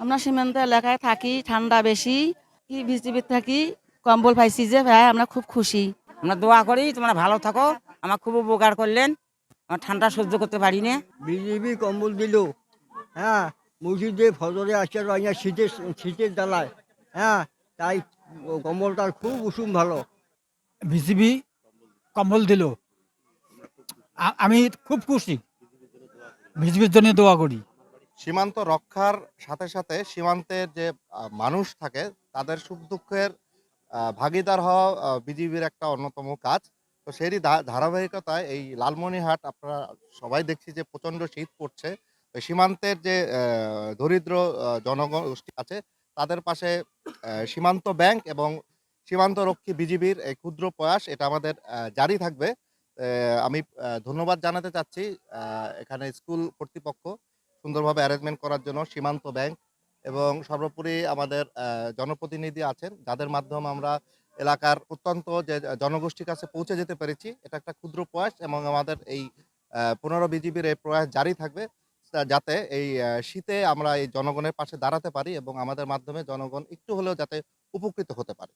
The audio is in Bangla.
আমরা সীমান্ত এলাকায় থাকি, ঠান্ডা বেশি, কি বিজিবির থাকি, কম্বল পাইছি যে ভাই আমরা খুব খুশি। আমরা দোয়া করি তোমরা ভালো থাকো, আমার খুব উপকার করলেন, আমার ঠান্ডা সহ্য করতে পারি না। বিজেপি কম্বল দিল, হ্যাঁ, মসজিদে ফজরে আসছে শীতের শীতের জ্বালায়, হ্যাঁ, তাই কম্বলটার খুব উষুম ভালো। বিজিবি কম্বল দিল, আমি খুব খুশি, বিজিবির জন্য দোয়া করি। সীমান্ত রক্ষার সাথে সাথে সীমান্তের যে মানুষ থাকে তাদের সুখ দুঃখের ভাগিদার হওয়া বিজিবির একটা অন্যতম কাজ। তো সেরই ধারাবাহিকতায় এই লালমনিরহাট আপনারা সবাই দেখছি যে প্রচণ্ড শীত পড়ছে। তো সীমান্তের যে দরিদ্র জনগোষ্ঠী আছে তাদের পাশে সীমান্ত ব্যাংক এবং সীমান্ত রক্ষী বিজিবির এই ক্ষুদ্র প্রয়াস এটা আমাদের জারি থাকবে। আমি ধন্যবাদ জানাতে চাচ্ছি এখানে স্কুল কর্তৃপক্ষ সুন্দরভাবে অ্যারেঞ্জমেন্ট করার জন্য, সীমান্ত ব্যাংক এবং সর্বোপরি আমাদের জনপ্রতিনিধি আছেন যাদের মাধ্যমে আমরা এলাকার প্রত্যন্ত যে জনগোষ্ঠীর কাছে পৌঁছে যেতে পেরেছি। এটা একটা ক্ষুদ্র প্রয়াস এবং আমাদের এই 15 বিজিবির এই প্রয়াস জারি থাকবে যাতে এই শীতে আমরা এই জনগণের পাশে দাঁড়াতে পারি এবং আমাদের মাধ্যমে জনগণ একটু হলেও যাতে উপকৃত হতে পারে।